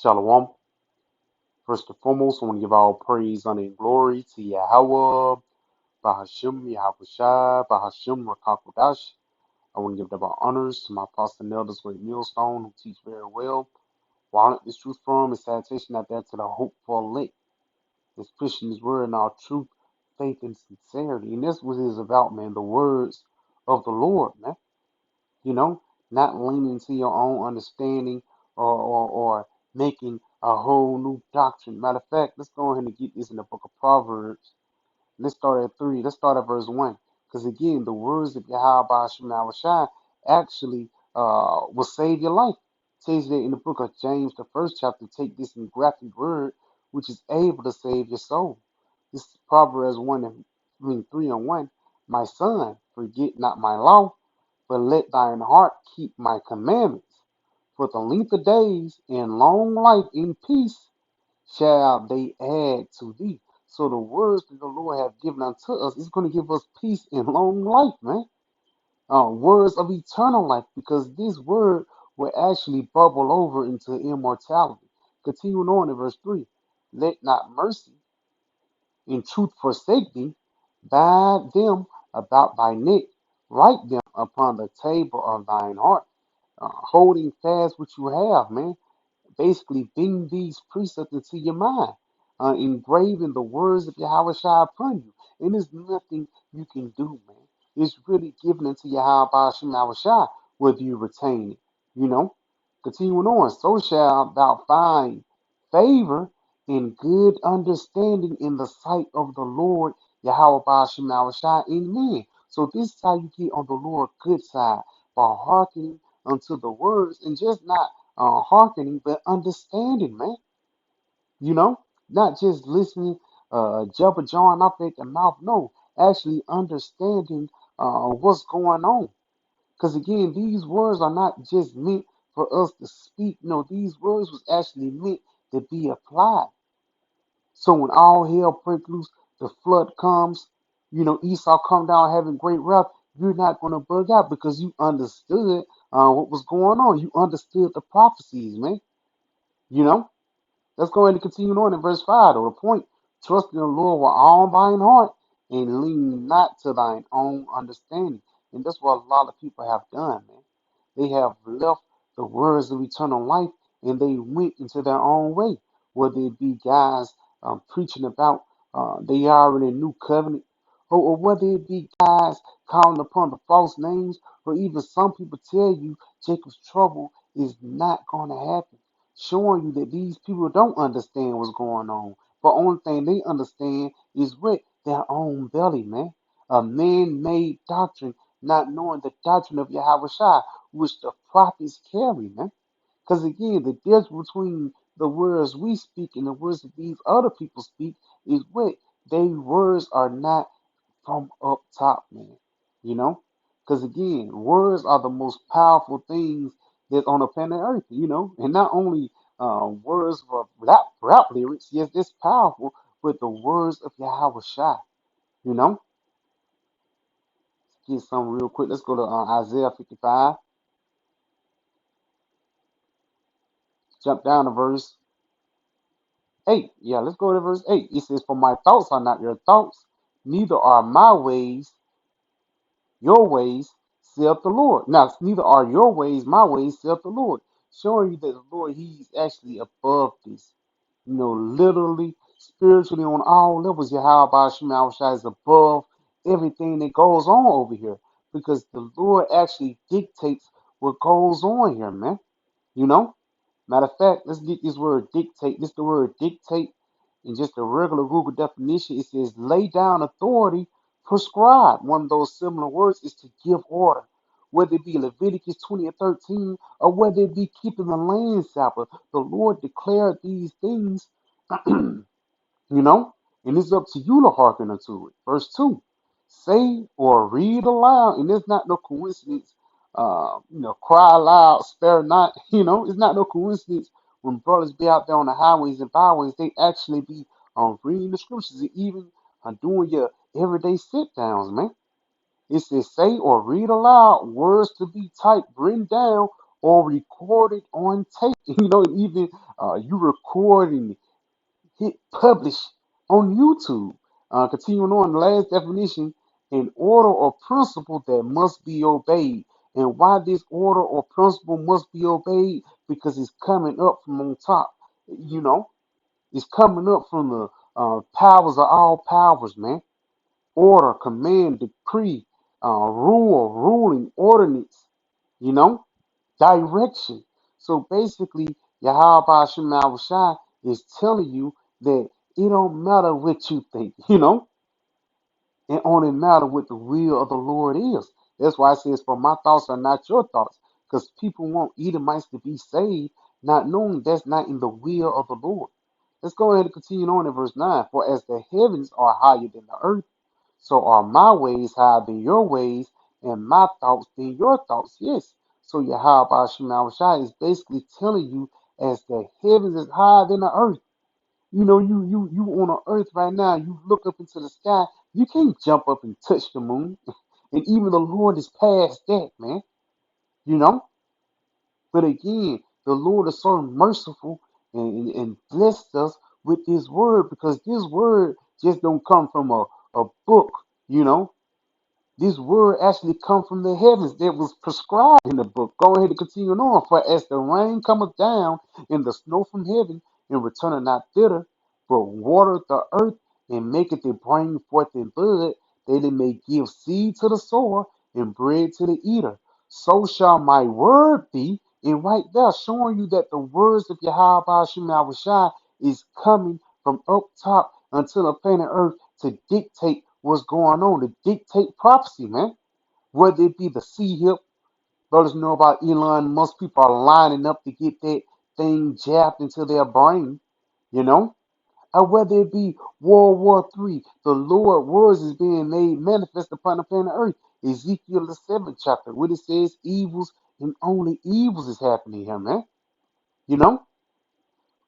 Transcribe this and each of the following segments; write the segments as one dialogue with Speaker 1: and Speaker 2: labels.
Speaker 1: Shalom. First and foremost, I want to give all praise, honor, and glory to Yahweh, Bahashim, Yahushai, Bahashim, Rakakodash. I want to give double honors to my apostle and elders, Great Millstone, who teach very well. While I learned this truth from and salutation out there to the hopeful elect, is pushing his word in all truth, faith, and sincerity. And that's what it is about, man, the words of the Lord, man. You know, not leaning to your own understanding or making a whole new doctrine. Matter of fact, let's go ahead and get this in the book of Proverbs. Let's start at 3. Let's start at verse 1. Because again, the words of Yahweh Ba'ashim Shai actually will save your life. It tells you that in the book of James, the first chapter, take this graphic word, which is able to save your soul. This is Proverbs 3 and 1. My son, forget not my law, but let thine heart keep my commandments. For the length of days and long life in peace shall they add to thee. So the words that the Lord have given unto us is going to give us peace and long life, man. Words of eternal life, because this word will actually bubble over into immortality. Continuing on in verse 3. Let not mercy and truth forsake thee. Bind them about thy neck. Write them upon the table of thine heart. Holding fast what you have, man. Basically, bring these precepts into your mind. Engraving the words of Yahweh Shai upon you. And there's nothing you can do, man. It's really given into Yahweh Ba'ashim Yahweh Shai, whether you retain it. You know? Continuing on. So shall thou find favor and good understanding in the sight of the Lord Yahweh Ba'ashim Yahweh Shai in men. So this is how you get on the Lord's good side, by hearkening unto the words and just not hearkening, but understanding, man. You know, not just listening, jabber jawing off at the mouth. No, actually understanding what's going on. Because again, these words are not just meant for us to speak. No, these words was actually meant to be applied. So when all hell breaks loose, the flood comes, Esau come down having great wrath, you're not going to bug out because you understood what was going on. You understood the prophecies, man. You know? Let's go ahead and continue on in verse 5 to the point. Trust in the Lord with all thine heart and lean not to thine own understanding. And that's what a lot of people have done, man. They have left the words of eternal life and they went into their own way. Whether it be guys preaching about they are in a new covenant, or whether it be guys calling upon the false names, or even some people tell you Jacob's trouble is not going to happen, showing you that these people don't understand what's going on. But only thing they understand is with their own belly, man. A man-made doctrine, not knowing the doctrine of Yahweh Shai, which the prophets carry, man. Because again, the difference between the words we speak and the words that these other people speak is what their words are not from up top, man. You know? Because again, words are the most powerful things that's on the planet Earth, and not only words of rap lyrics, yes, it's powerful, but the words of Yahweh Shai, you know? Get some real quick. Let's go to Isaiah 55, jump down to verse 8. Yeah, let's go to verse 8. It says, for my thoughts are not your thoughts, neither are my ways your ways, saith the Lord. Now, neither are your ways my ways, saith the Lord. Showing you that the Lord, He's actually above this. Literally, spiritually, on all levels, Yahweh Ba'ashim Shai is above everything that goes on over here. Because the Lord actually dictates what goes on here, man. You know? Matter of fact, let's get this word dictate. This the word dictate in just a regular Google definition. It says lay down authority, prescribe. One of those similar words is to give order. Whether it be Leviticus 20 and 13, or whether it be keeping the land Sabbath, the Lord declared these things, you know, and it's up to you to hearken unto it. Verse 2, say or read aloud, and it's not no coincidence, cry aloud, spare not, it's not no coincidence when brothers be out there on the highways and byways, they actually be reading the scriptures and even doing your everyday sit downs, man. It says, say or read aloud words to be typed, written down, or record it on tape. Even you recording hit publish on YouTube. Continuing on, the last definition, an order or principle that must be obeyed. And why this order or principle must be obeyed? Because it's coming up from on top. You know, it's coming up from the powers of all powers, man. Order, command, decree, ruling, ordinance, you know, direction. So basically, Yahweh Shema Shai is telling you that it don't matter what you think, it only matter what the will of the Lord is. That's why it says, "For my thoughts are not your thoughts," because people want Edomites to be saved, not knowing that's not in the will of the Lord. Let's go ahead and continue on in verse 9. For as the heavens are higher than the earth, so are my ways higher than your ways, and my thoughts than your thoughts. Yes. So Yahweh Shema Shai is basically telling you, as the heavens is higher than the earth. You on the earth right now, you look up into the sky, you can't jump up and touch the moon. And even the Lord is past that, man. You know? But again, the Lord is so merciful and blessed us with his word, because this word just don't come from a book, you know. This word actually come from the heavens that was prescribed in the book. Go ahead and continue on. For as the rain cometh down and the snow from heaven, and returneth not thither, but watereth the earth, and maketh it bring forth in bud, that it may give seed to the sower and bread to the eater. So shall my word be. And right there, showing you that the words of Yahweh Shema Shai is coming from up top until the planet earth to dictate what's going on, to dictate prophecy, man. Whether it be the sea hip, brothers know about Elon Musk, people are lining up to get that thing jabbed into their brain, you know? Or whether it be World War III, the Lord words is being made manifest upon the planet Earth. Ezekiel the 7th chapter, where it says evils and only evils is happening here, man. You know?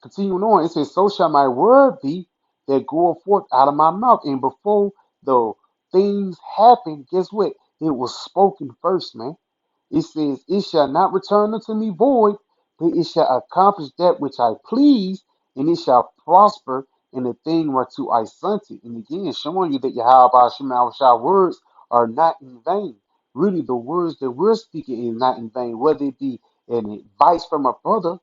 Speaker 1: Continuing on, it says, "So shall my word be that goeth forth out of my mouth." And before the things happen, guess what? It was spoken first, man. It says, "It shall not return unto me void, but it shall accomplish that which I please, and it shall prosper in the thing whereto I sent it." And again, showing you that Yahweh Shema Shai words are not in vain. Really, the words that we're speaking is not in vain, whether it be an advice from a brother,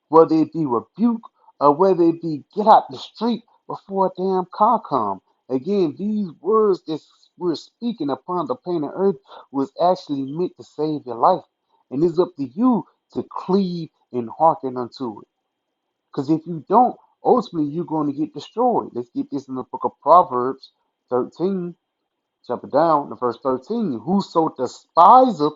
Speaker 1: whether it be rebuke, or whether it be get out the street before a damn car come. Again, these words that we're speaking upon the planet earth was actually meant to save your life. And it's up to you to cleave and hearken unto it. Because if you don't, ultimately you're going to get destroyed. Let's get this in the book of Proverbs 13. Jump it down to verse 13. Whoso despiseth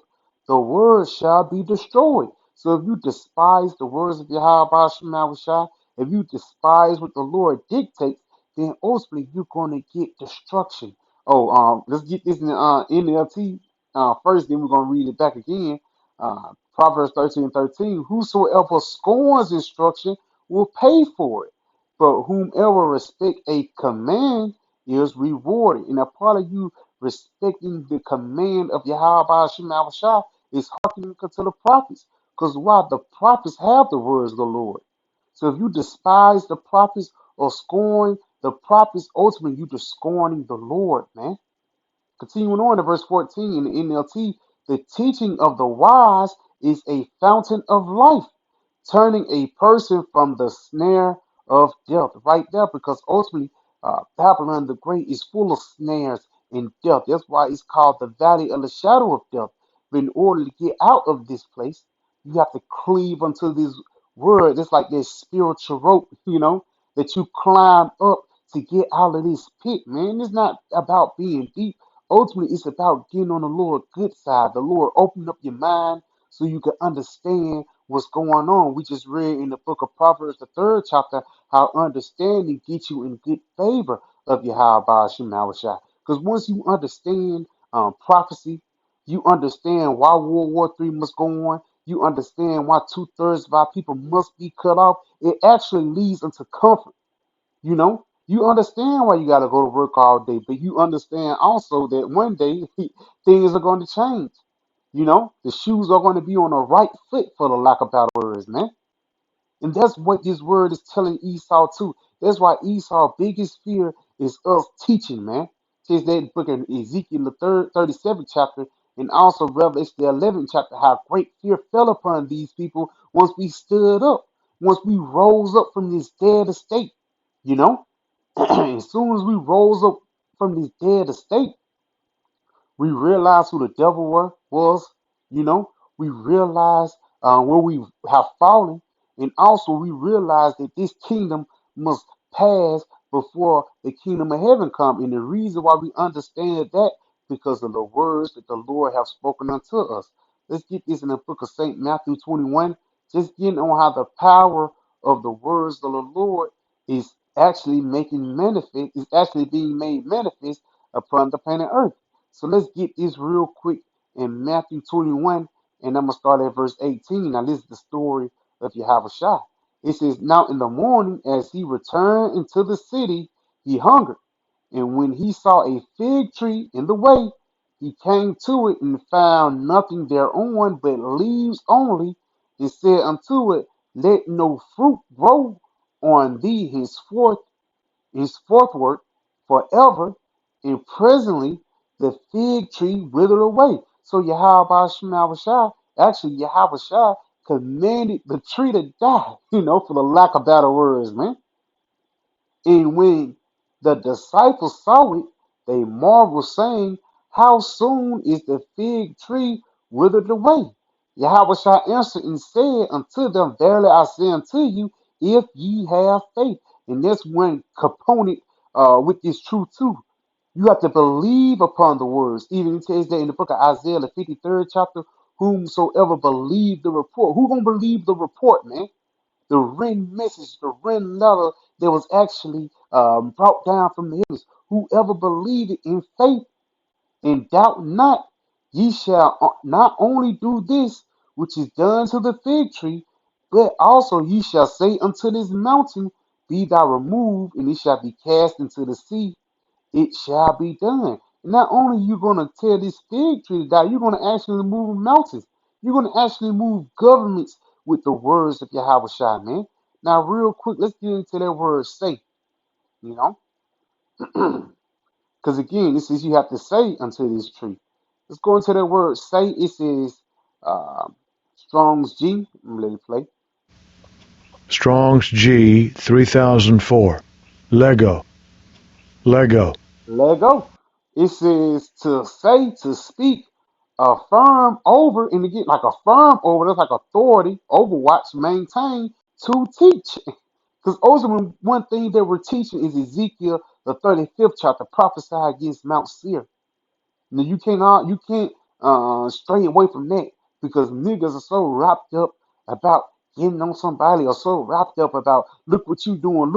Speaker 1: the word shall be destroyed. So if you despise the words of Yahweh Shema Shai, if you despise what the Lord dictates, then ultimately you're going to get destruction. Oh, let's get this in the NLT first, then we're going to read it back again. Proverbs 13:13. Whosoever scorns instruction will pay for it, but whomever respect a command is rewarded. And a part of you respecting the command of Yahweh Shema Shai is hearkening to the prophets. Because why? The prophets have the words of the Lord. So if you despise the prophets or scorn the prophets, ultimately you're just scorning the Lord, man. Continuing on to verse 14 in the NLT, the teaching of the wise is a fountain of life, turning a person from the snare of death. Right there, because ultimately Babylon the Great is full of snares and death. That's why it's called the valley of the shadow of death. But in order to get out of this place, you have to cleave unto this word. It's like this spiritual rope, that you climb up to get out of this pit, man. It's not about being deep. Ultimately, it's about getting on the Lord's good side. The Lord open up your mind so you can understand what's going on. We just read in the book of Proverbs, the 3rd chapter, how understanding gets you in good favor of Yahweh Shema Shai. Because once you understand prophecy, you understand why World War III must go on. You understand why 2/3 of our people must be cut off. It actually leads into comfort. You understand why you got to go to work all day, but you understand also that one day things are going to change. The shoes are going to be on the right foot for the lack of better words, man. And that's what this word is telling Esau too. That's why Esau's biggest fear is us teaching, man. Says that book in Ezekiel the 37th chapter and also Revelation the 11th chapter, how great fear fell upon these people once we stood up, once we rose up from this dead estate, you know? As soon as we rose up from this dead estate, we realize who the devil was, you know. We realize where we have fallen, and also we realize that this kingdom must pass before the kingdom of heaven come. And the reason why we understand that because of the words that the Lord have spoken unto us. Let's get this in the book of Saint Matthew 21. Just getting on how the power of the words of the Lord is actually making manifest, is actually being made manifest upon the planet Earth. So let's get this real quick in Matthew 21, and I'm going to start at verse 18. Now, this is the story of Yahushua. It says, now in the morning, as he returned into the city, he hungered. And when he saw a fig tree in the way, he came to it and found nothing thereon but leaves only, and said unto it, let no fruit grow on thee his fourth work forever, and presently the fig tree withered away. So Yahweh Shah, actually Yahweh Shah commanded the tree to die, for the lack of better words, man. And when the disciples saw it, they marveled, saying, how soon is the fig tree withered away? Yahweh shall answer and said unto them, verily I say unto you, if ye have faith. And that's one component with this truth too. You have to believe upon the words. Even it says that in the book of Isaiah, the 53rd chapter, whomsoever believe the report. Who gonna believe the report, man? The written message, the written letter that was actually brought down from the heavens. Whoever believed in faith and doubt not, ye shall not only do this which is done to the fig tree, but also ye shall say unto this mountain, be thou removed, and it shall be cast into the sea, it shall be done. Not only you going to tell this fig tree to die, you're going to actually move mountains. You're going to actually move governments with the words of Yahweh Shai, man. Now, real quick, let's get into that word say, you know, because again, this is you have to say unto this tree. Let's go into that word say. It says Strong's G. Let it play.
Speaker 2: Strong's G 3004. Lego. Lego.
Speaker 1: Lego. It says to say, to speak, affirm over, and again, like affirm over, that's like authority, overwatch, maintain, to teach. Because ultimately, one thing that we're teaching is Ezekiel, the 35th chapter, prophesy against Mount Seir. Now you can't stray away from that because niggas are so wrapped up about getting on somebody or so wrapped up about look what you doing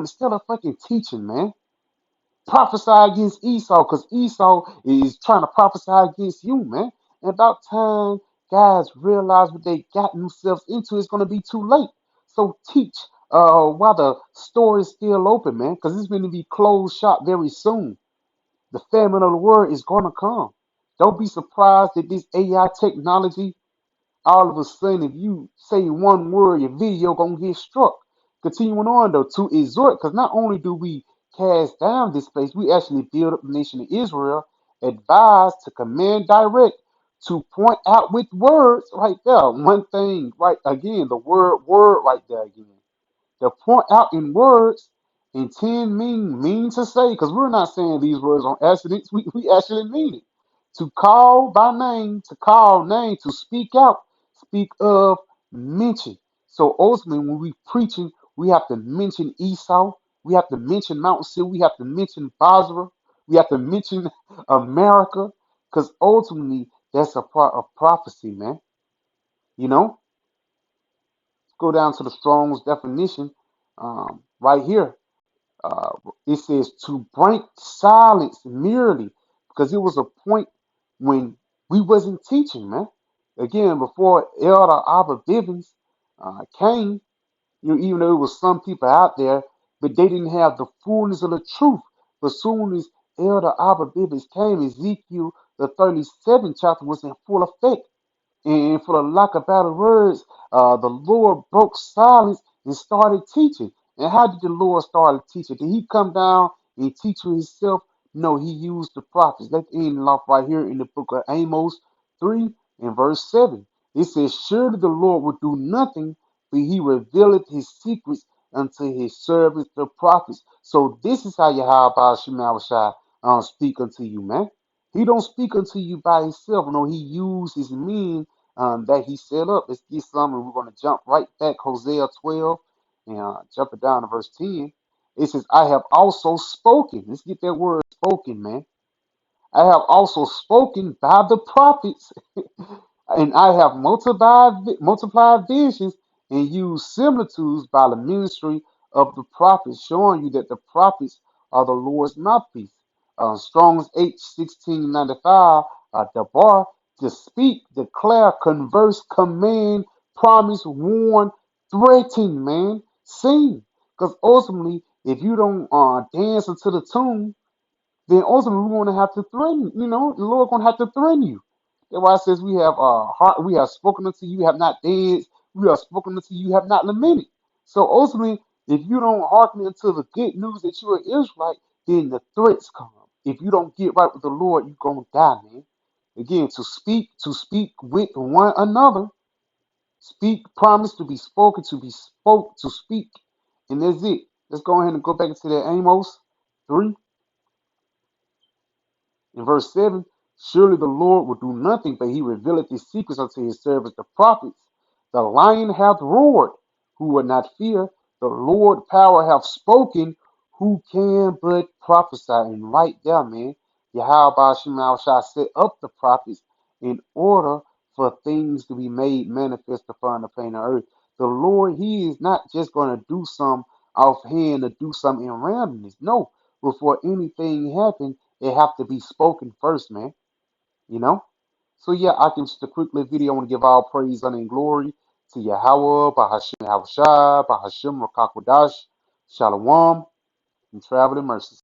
Speaker 1: instead of fucking teaching, man. Prophesy against Esau because Esau is trying to prophesy against you, man. And about time guys realize what they got themselves into, it's gonna be too late. So teach while the store is still open, man, because it's going to be closed shop very soon. The famine of the word is gonna come. Don't be surprised that this AI technology all of a sudden, if you say one word, your video gonna get struck. Continuing on though, to exhort, because not only do we cast down this place, we actually build up the nation of Israel, advise to command direct, to point out with words right there. One thing, right again, the word right there again. To point out in words, intend mean to say, because we're not saying these words on accident, we actually mean it. To call by name, to call name, to speak out, speak of, mention. So ultimately, when we preaching, we have to mention Esau, we have to mention Mount Seir, we have to mention Basra, we have to mention America, because ultimately that's a part of prophecy, man. You know, go down to the Strong's definition right here. Uh, it says to break silence merely because it was a point when we wasn't teaching, man. Again, before Elder Abba Bivens came, even though it was some people out there, but they didn't have the fullness of the truth. But soon as Elder Abba Bivens came, Ezekiel the 37th chapter was in full effect. And for the lack of better words, the Lord broke silence and started teaching. And how did the Lord start teaching? Did he come down and teach for himself? No, he used the prophets. Let's end it off right here in the book of Amos 3 and verse 7. It says, surely the Lord will do nothing, but he revealeth his secrets unto his servants, the prophets. So this is how Yahweh Shemawashai speak unto you, man. He don't speak unto you by himself. No, he used his men that he set up. Let's get some, and we're going to jump right back, Hosea 12, and jump it down to verse 10. It says, I have also spoken. Let's get that word spoken, man. I have also spoken by the prophets, and I have multiplied visions and used similitudes by the ministry of the prophets, showing you that the prophets are the Lord's mouthpiece. Strong's H1695, the bar to speak, declare, converse, command, promise, warn, threaten, man, sing. Because ultimately, if you don't dance into the tune, then ultimately we're going to have to threaten. You know, the Lord going to have to threaten you. That's why it says we have heart. We have spoken unto you, have not danced. We have spoken unto you, have not lamented. So ultimately, if you don't hearken into the good news that you're an Israelite, then the threats come. If you don't get right with the Lord, you're gonna die, man. Again, to speak with one another, speak, promise to be spoken, to be spoke, to speak, and that's it. Let's go ahead and go back into that Amos 3. In verse 7, surely the Lord will do nothing, but he revealeth his secrets unto his servants the prophets. The lion hath roared, who will not fear? The Lord power hath spoken, who can but prophesy? And right there, man, Yahweh shall set up the prophets in order for things to be made manifest upon the plain of earth. The Lord, he is not just going to do some offhand or do something in randomness. No, before anything happens, it have to be spoken first, man. You know? So yeah, I can just a quick little video. I want to give all praise, honor, and glory to Yahweh, Bahashim Yahushua, Bahashim Rakakwadash, Shalom, and travel in mercy.